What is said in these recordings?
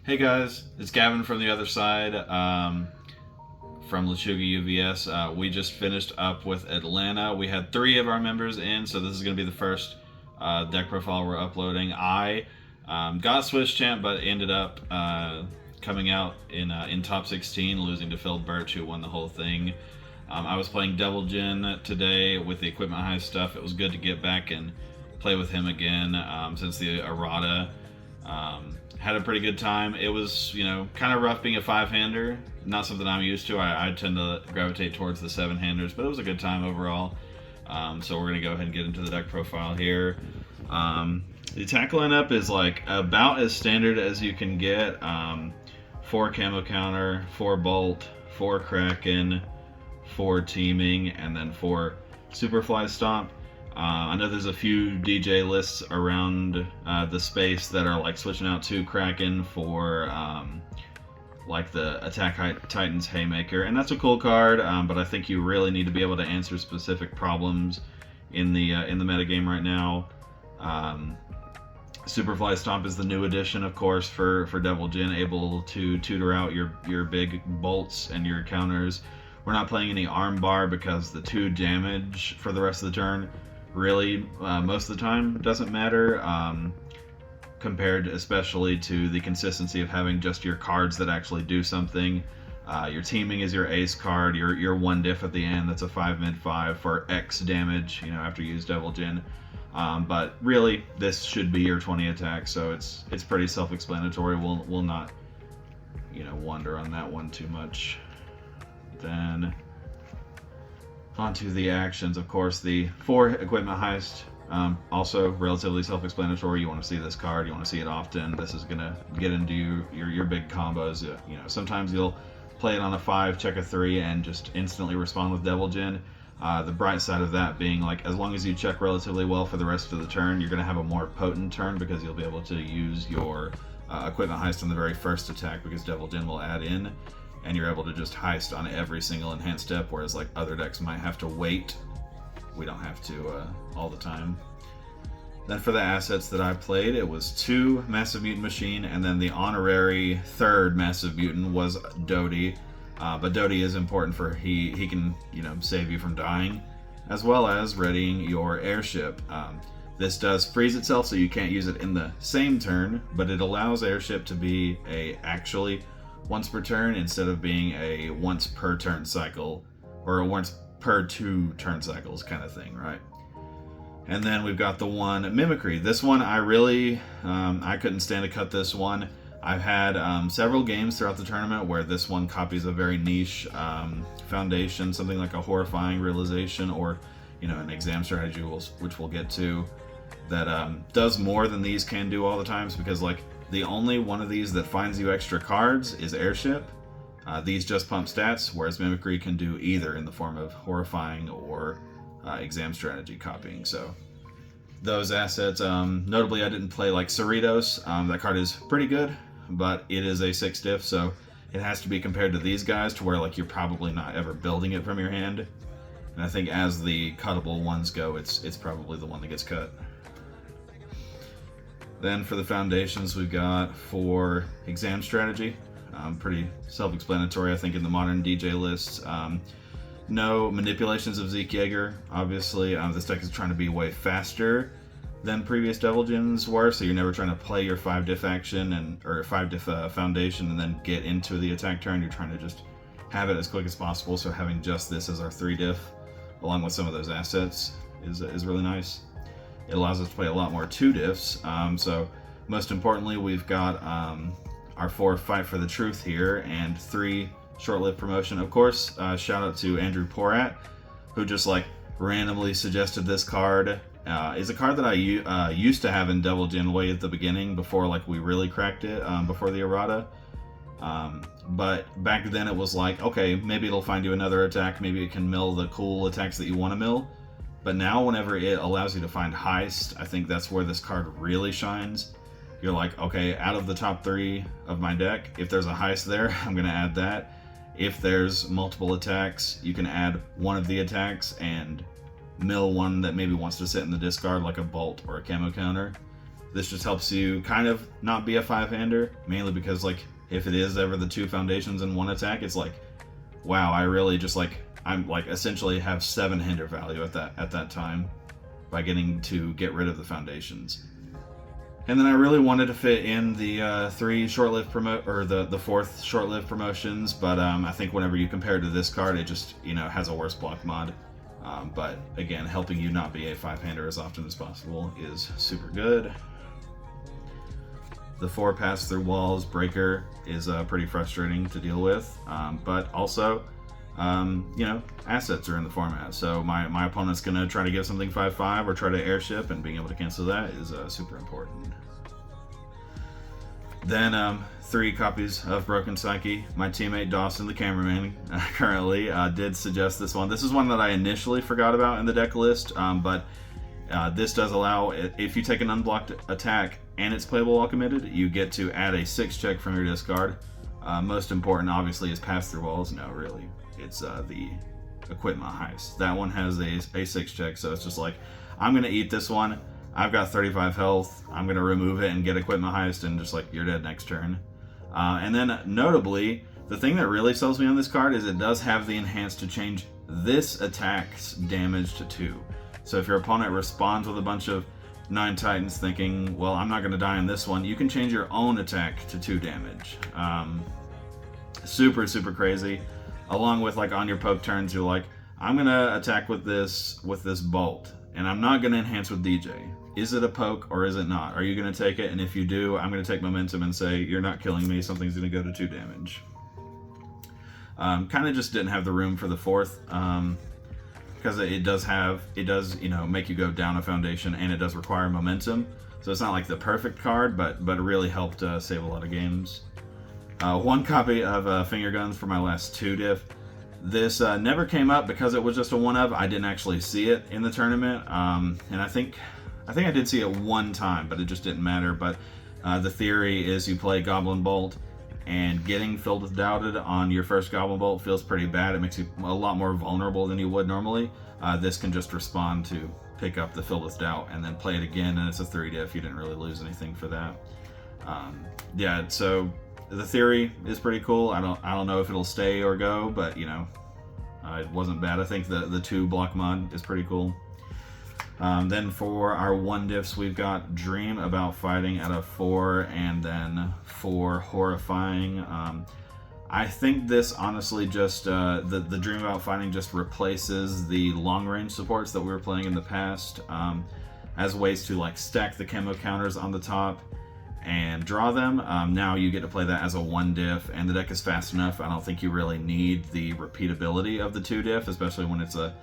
Hey guys, it's Gavin from the other side, from Lechuga UVS. We just finished up with Atlanta. We had 3 of our members in, so this is going to be the first deck profile we're uploading. I got Swiss champ, but ended up coming out in top 16, losing to Phil Birch, who won the whole thing. I was playing Devil Jin today with the equipment high stuff. It was good to get back and play with him again since the errata. Had a pretty good time. It was, kind of rough being a 5-hander. Not something I'm used to. I tend to gravitate towards the 7-handers, but it was a good time overall. So we're going to go ahead and get into the deck profile here. The attack lineup is like about as standard as you can get. 4 camo counter, 4 bolt, 4 kraken, 4 teaming, and then 4 superfly stomp. I know there's a few DJ lists around the space that are like switching out to Kraken for like the Attack Titans Haymaker, and that's a cool card. But I think you really need to be able to answer specific problems in the metagame right now. Superfly Stomp is the new addition, of course, for Devil Jin, able to tutor out your big bolts and your counters. We're not playing any armbar because the 2 damage for the rest of the turn really most of the time doesn't matter, compared especially to the consistency of having just your cards that actually do something. Your teaming is your ace card, your 1 diff at the end, that's a 5 mid 5 for X damage, after you use Devil Jin. But really, this should be your 20 attack, so it's pretty self-explanatory. We'll not wonder on that one too much. Then onto the actions, of course, the 4 equipment heist, also relatively self-explanatory. You want to see this card, you want to see it often. This is going to get into your big combos. Sometimes you'll play it on a 5, check a 3, and just instantly respond with Devil Jin. The bright side of that being, like, as long as you check relatively well for the rest of the turn, you're going to have a more potent turn because you'll be able to use your equipment heist on the very first attack because Devil Jin will add in. And you're able to just heist on every single enhanced step, whereas like other decks might have to wait. We don't have to all the time. Then for the assets that I played, it was 2 Massive Mutant Machine, and then the honorary 3rd Massive Mutant was Dodie. But Dodie is important for he can save you from dying, as well as readying your airship. This does freeze itself, so you can't use it in the same turn, but it allows airship to be actually once per turn instead of being a once per turn cycle or a once per 2 turn cycles kind of thing, right? And then we've got the 1 Mimicry. This one I really I couldn't stand to cut this one. I've had several games throughout the tournament where this one copies a very niche foundation, something like a horrifying realization or an exam strategy, which we'll get to, that does more than these can do all the times, because like the only one of these that finds you extra cards is Airship. These just pump stats, whereas Mimicry can do either in the form of Horrifying or Exam Strategy copying. So those assets, notably I didn't play like Cerritos. That card is pretty good, but it is a 6 diff, so it has to be compared to these guys to where like you're probably not ever building it from your hand. And I think as the cuttable ones go, it's probably the one that gets cut. Then for the foundations, we've got 4 Exam Strategy. Pretty self-explanatory, I think, in the modern DJ lists. No manipulations of Zeke Yeager, obviously. This deck is trying to be way faster than previous Devil Jins were, so you're never trying to play your 5 diff action or 5 diff foundation and then get into the attack turn. You're trying to just have it as quick as possible, so having just this as our 3 diff, along with some of those assets, is really nice. It allows us to play a lot more 2 diffs. So most importantly, we've got our 4 Fight for the Truth here and 3 Short-Lived Promotion. Of course, shout out to Andrew Porat, who just like randomly suggested this card. Is a card that I used to have in Devil Jin way at the beginning before like we really cracked it, before the errata. But back then it was like, okay, maybe it'll find you another attack, maybe it can mill the cool attacks that you want to mill. But now whenever it allows you to find heist, I think that's where this card really shines. You're like, okay, out of the top 3 of my deck, if there's a heist there, I'm going to add that. If there's multiple attacks, you can add one of the attacks and mill one that maybe wants to sit in the discard, like a bolt or a camo counter. This just helps you kind of not be a 5-hander, mainly because like if it is ever the 2 foundations in 1 attack, it's like, wow, I really just like, I'm like essentially have 7 hinder value at that time by getting to get rid of the foundations. And then I really wanted to fit in the 3 short-lived or the 4th short-lived promotions, but I think whenever you compare it to this card, it just, you know, has a worse block mod. But again, helping you not be a 5-hander as often as possible is super good. The 4 pass-through walls breaker is pretty frustrating to deal with, but also, you know, assets are in the format, so my opponent's going to try to give something 5/5 or try to airship, and being able to cancel that is super important. Then 3 copies of Broken Psyche. My teammate Dawson, the cameraman, currently did suggest this one. This is one that I initially forgot about in the deck list, but this does allow, if you take an unblocked attack and it's playable while committed, you get to add a 6 check from your discard. Most important, obviously, is pass-through walls. No, really. It's the equipment heist. That one has a 6 check, so it's just like, I'm going to eat this one. I've got 35 health. I'm going to remove it and get equipment heist, and just like, you're dead next turn. And then, notably, the thing that really sells me on this card is it does have the enhance to change this attack's damage to 2. So if your opponent responds with a bunch of 9 Titans thinking, well, I'm not going to die on this one, you can change your own attack to 2 damage. Super, super crazy. Along with, like, on your poke turns, you're like, I'm going to attack with this bolt, and I'm not going to enhance with DJ. Is it a poke or is it not? Are you going to take it? And if you do, I'm going to take momentum and say, you're not killing me, something's going to go to 2 damage. Kind of just didn't have the room for the 4th. Because it does, you know, make you go down a foundation, and it does require momentum. So it's not like the perfect card, but it really helped save a lot of games. 1 copy of Finger Guns for my last 2 diff. This never came up because it was just a 1-of. I didn't actually see it in the tournament, and I think I did see it 1 time, but it just didn't matter. But the theory is you play Goblin Bolt, and getting filled with Doubted on your first Goblin Bolt feels pretty bad. It makes you a lot more vulnerable than you would normally. This can just respond to pick up the Filled with Doubt and then play it again, and it's a 3 diff. You didn't really lose anything for that. Yeah, so the theory is pretty cool. I don't know if it'll stay or go, but you know, it wasn't bad. I think the 2 block mod is pretty cool. Then for our 1 diffs, we've got Dream About Fighting at a 4, and then 4 Horrifying. I think this honestly just, the Dream About Fighting just replaces the long range supports that we were playing in the past, as ways to like stack the camo counters on the top and draw them. Now you get to play that as a 1 diff, and the deck is fast enough. I don't think you really need the repeatability of the 2 diff, especially when it's a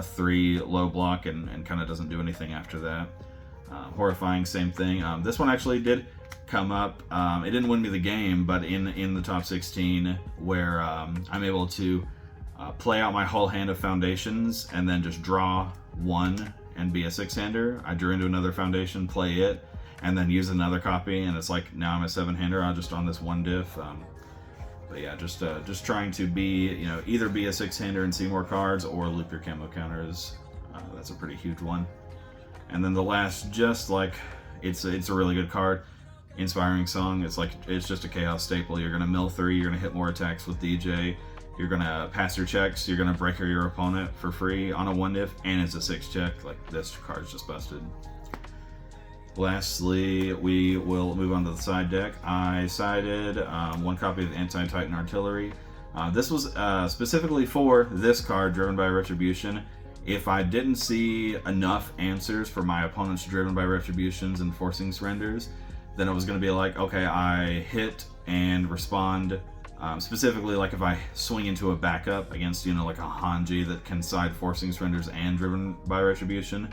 3 low block and kind of doesn't do anything after that. Horrifying, same thing. This one actually did come up. It didn't win me the game, but in the top 16, where I'm able to play out my whole hand of foundations and then just draw 1 and be a 6-hander. I drew into another foundation, play it, and then use another copy, and it's like, now I'm a 7-hander. I'm just on this 1 diff. But yeah, just trying to be, you know, either be a 6-hander and see more cards, or loop your camo counters. That's a pretty huge one. And then the last, just like, it's a really good card, Inspiring Song. It's like, it's just a chaos staple. You're gonna mill 3, you're gonna hit more attacks with DJ, you're gonna pass your checks, you're gonna breaker your opponent for free on a 1 diff, and it's a 6 check. Like, this card's just busted. Lastly, we will move on to the side deck. I sided 1 copy of Anti-Titan Artillery. This was specifically for this card, Driven by Retribution. If I didn't see enough answers for my opponent's Driven by Retributions and Forcing Surrenders, then it was going to be like, okay, I hit and respond. Specifically, like if I swing into a backup against, you know, like a Hanji that can side Forcing Surrenders and Driven by Retribution,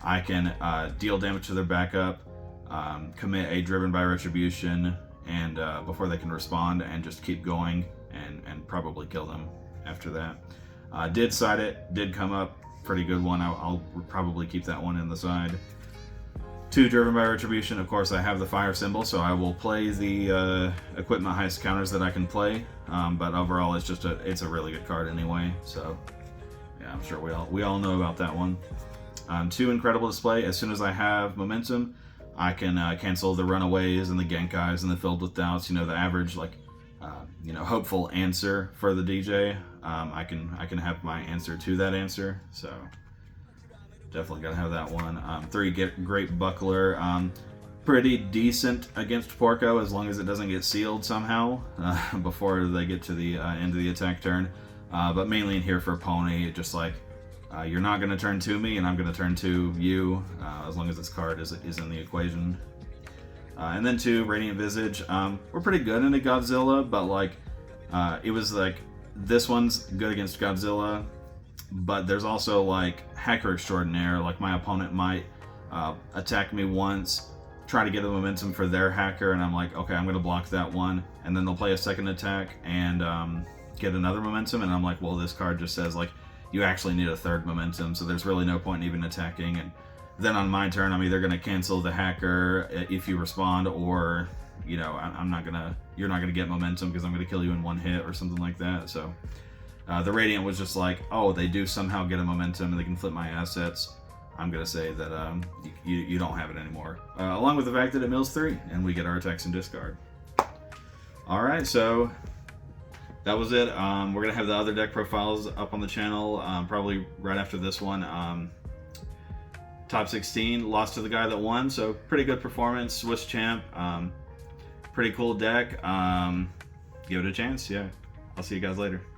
I can deal damage to their backup, commit a Driven by Retribution, and before they can respond, and just keep going and probably kill them after that. Did side it, did come up, pretty good one. I'll probably keep that one in the side. 2 Driven by Retribution, of course I have the fire symbol, so I will play the equipment heist counters that I can play, but overall it's a really good card anyway, so yeah, I'm sure we all know about that one. 2 Incredible Display. As soon as I have momentum, I can cancel the runaways and the genkais and the filled with doubts. You know, the average hopeful answer for the DJ. I can have my answer to that answer. So definitely gotta have that one. 3, Great Buckler. Pretty decent against Porco as long as it doesn't get sealed somehow before they get to the end of the attack turn. But mainly in here for Pony, just like you're not going to turn to me and I'm going to turn to you as long as this card is in the equation. And then 2, Radiant Visage. We're pretty good into Godzilla, but like it was like this one's good against Godzilla, but there's also like Hacker Extraordinaire. Like my opponent might attack me once, try to get a momentum for their hacker, and I'm like, okay, I'm going to block that one, and then they'll play a second attack and get another momentum, and I'm like, well, this card just says like you actually need a third momentum, so there's really no point in even attacking. And then on my turn, I'm either going to cancel the hacker if you respond, or you're not gonna get momentum because I'm going to kill you in one hit or something like that. So the Radiant was just like, oh, they do somehow get a momentum and they can flip my assets. I'm going to say that you don't have it anymore. Along with the fact that it mills 3, and we get our attacks and discard. Alright, so that was it. We're going to have the other deck profiles up on the channel probably right after this one. Top 16, lost to the guy that won, so pretty good performance. Swiss champ. Pretty cool deck. Give it a chance, yeah. I'll see you guys later.